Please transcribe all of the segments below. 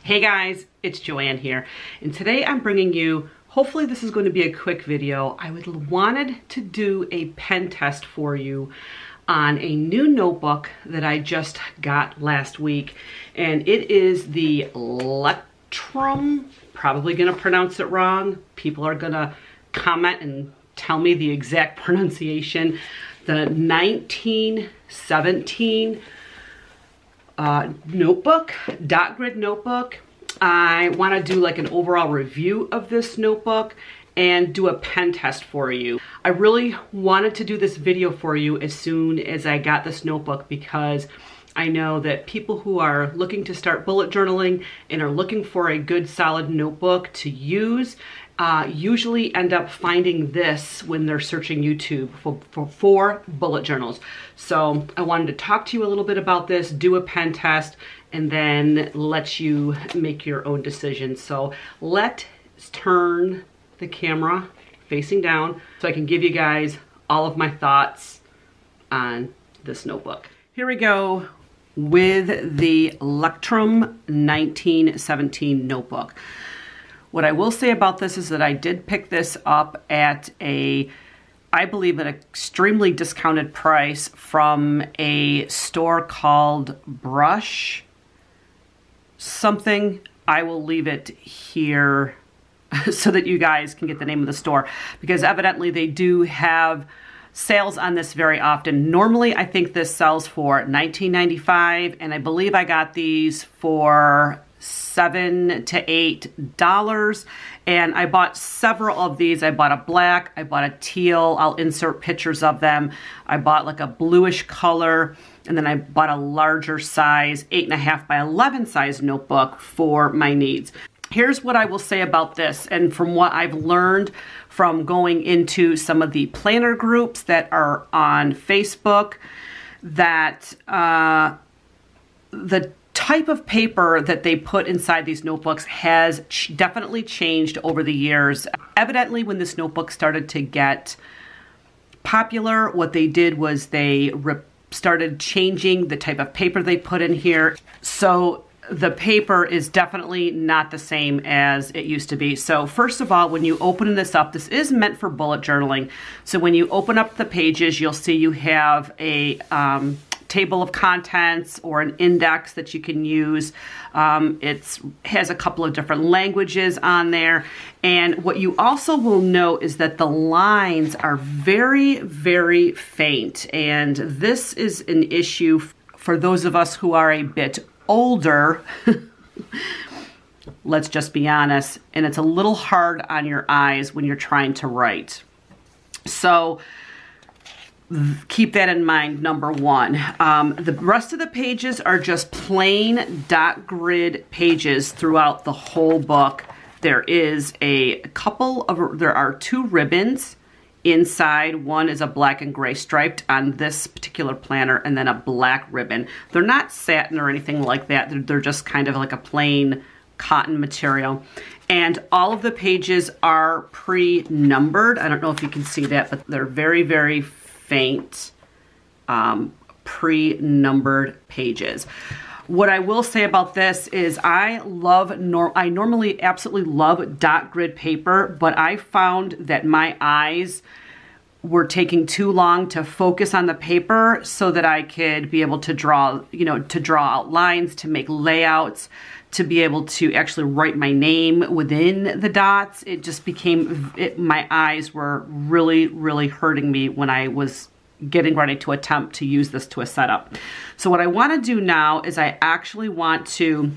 Hey guys, it's Joanne here, and today I'm bringing you, hopefully this is going to be a quick video. I wanted to do a pen test for you on a new notebook that I just got last week, and it is the Leuchtturm. Probably gonna pronounce it wrong. People are gonna comment and tell me the exact pronunciation. The 1917 notebook, dot grid notebook. I want to do like an overall review of this notebook and do a pen test for you. I really wanted to do this video for you as soon as I got this notebook because I know that people who are looking to start bullet journaling and are looking for a good solid notebook to use usually end up finding this when they're searching YouTube for bullet journals. So I wanted to talk to you a little bit about this, do a pen test, and then let you make your own decision. So let's turn the camera facing down so I can give you guys all of my thoughts on this notebook. Here we go with the Leuchtturm 1917 notebook. What I will say about this is that I did pick this up at I believe an extremely discounted price from a store called Brush something. I will leave it here so that you guys can get the name of the store, because evidently they do have sales on this very often. Normally I think this sells for $19.95, and I believe I got these for $7 to $8, and I bought several of these. I bought a black, I bought a teal, I'll insert pictures of them. I bought like a bluish color, and then I bought a larger size 8.5 by 11 size notebook for my needs. Here's what I will say about this, and from what I've learned from going into some of the planner groups that are on Facebook, that the type of paper that they put inside these notebooks has definitely changed over the years. Evidently, when this notebook started to get popular, what they did was they started changing the type of paper they put in here. So the paper is definitely not the same as it used to be. So first of all, when you open this up, this is meant for bullet journaling. So when you open up the pages, you'll see you have a table of contents or an index that you can use. It has a couple of different languages on there. And what you also will note is that the lines are very, very faint. And this is an issue for those of us who are a bit older. Let's just be honest. And it's a little hard on your eyes when you're trying to write. So keep that in mind, number one. The rest of the pages are just plain dot grid pages throughout the whole book. There is there are two ribbons inside. One is a black and gray striped on this particular planner, and then a black ribbon. They're not satin or anything like that. They're just kind of like a plain cotton material. And all of the pages are pre-numbered. I don't know if you can see that, but they're very, very faint pre-numbered pages. What I will say about this is I normally absolutely love dot grid paper, but I found that my eyes were taking too long to focus on the paper so that I could be able to draw, to draw out lines, to make layouts, to be able to actually write my name within the dots. It just became, my eyes were really, really hurting me when I was getting ready to attempt to use this to a setup. So what I want to do now is I actually want to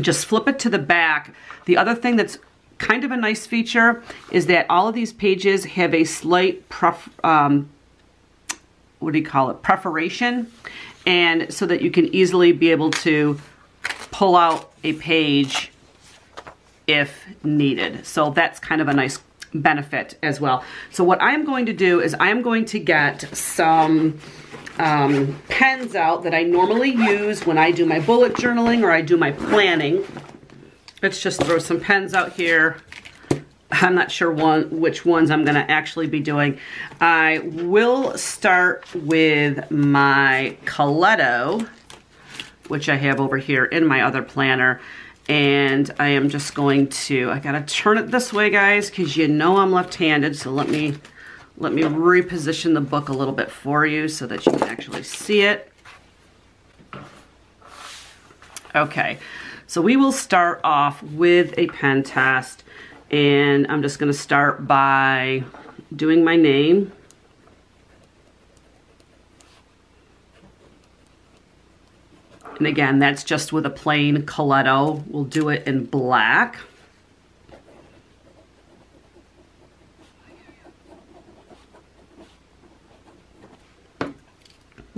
just flip it to the back. The other thing that's kind of a nice feature is that all of these pages have a slight perforation, and so that you can easily be able to pull out a page if needed. So that's kind of a nice benefit as well. So what I'm going to do is I'm going to get some pens out that I normally use when I do my bullet journaling or I do my planning. Let's just throw some pens out here. I'm not sure which ones I'm gonna actually be doing. I will start with my Cicero, which I have over here in my other planner. And I am just going to, I gotta turn it this way, guys, because you know I'm left-handed, so let me reposition the book a little bit for you so that you can actually see it. Okay, so we will start off with a pen test, and I'm just gonna start by doing my name. And again, that's just with a plain Coletto. We'll do it in black.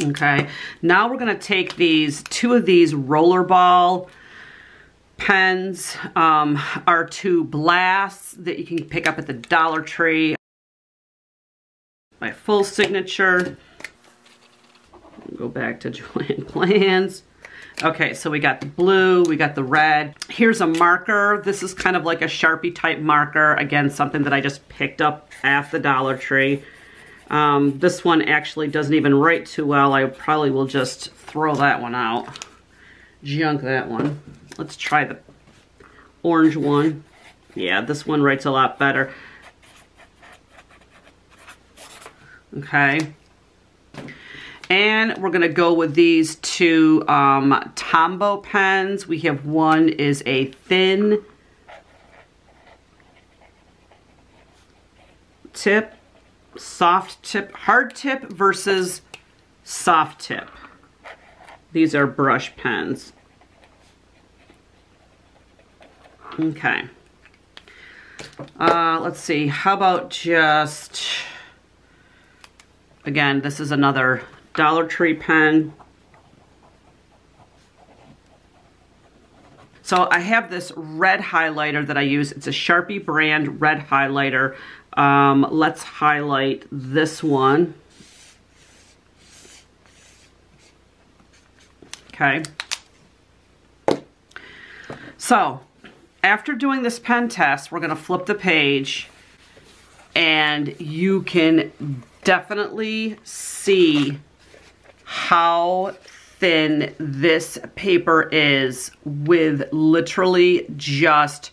Okay, now we're gonna take two of these rollerball pens, are two blasts that you can pick up at the Dollar Tree. My full signature. Go back to JoannePlans. Okay, so we got the blue, we got the red. Here's a marker. This is kind of like a Sharpie type marker. Again, something that I just picked up at the Dollar Tree. This one actually doesn't even write too well. I probably will just throw that one out. Junk that one. Let's try the orange one. Yeah, this one writes a lot better. Okay. And we're gonna go with these two Tombow pens. We have one is a thin tip, soft tip, hard tip versus soft tip. These are brush pens. Okay. Let's see, how about just, again, this is another Dollar Tree pen. So I have this red highlighter that I use. It's a Sharpie brand red highlighter. Let's highlight this one. Okay. So after doing this pen test, we're gonna flip the page and you can definitely see how thin this paper is with literally just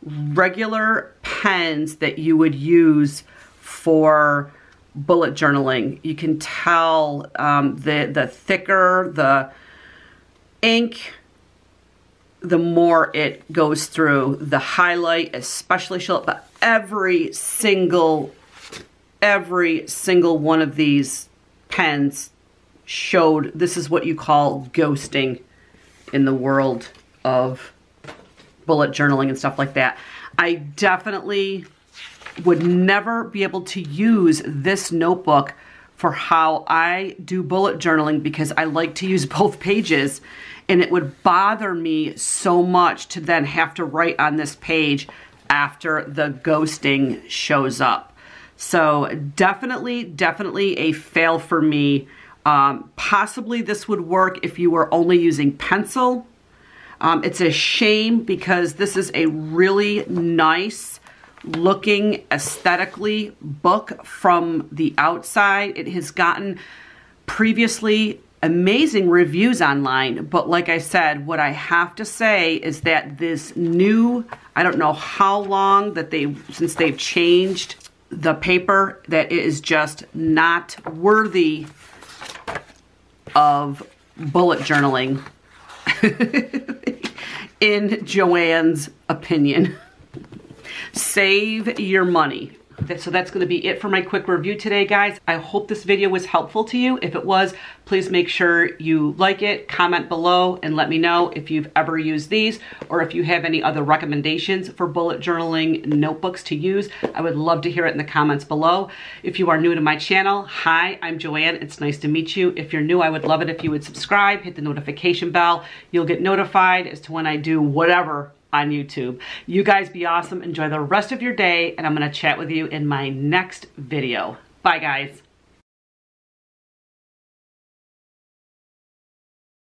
regular pens that you would use for bullet journaling. You can tell the thicker the ink, the more it goes through. The highlight especially but every single one of these pens showed this is what you call ghosting in the world of bullet journaling and stuff like that. I definitely would never be able to use this notebook for how I do bullet journaling because I like to use both pages, and it would bother me so much to then have to write on this page after the ghosting shows up. So definitely a fail for me. Possibly this would work if you were only using pencil. It's a shame because this is a really nice looking aesthetically book from the outside. It has gotten previously amazing reviews online, but like I said, what I have to say is that this new, I don't know how long that since they've changed the paper, that it is just not worthy of bullet journaling in Joanne's opinion. Save your money. So that's going to be it for my quick review today, guys. I hope this video was helpful to you. If it was, please make sure you like it, comment below, and let me know if you've ever used these or if you have any other recommendations for bullet journaling notebooks to use. I would love to hear it in the comments below. If you are new to my channel, hi, I'm Joanne. It's nice to meet you. If you're new, I would love it if you would subscribe, hit the notification bell. You'll get notified as to when I do whatever on YouTube. You guys be awesome. Enjoy the rest of your day, and I'm going to chat with you in my next video. Bye, guys.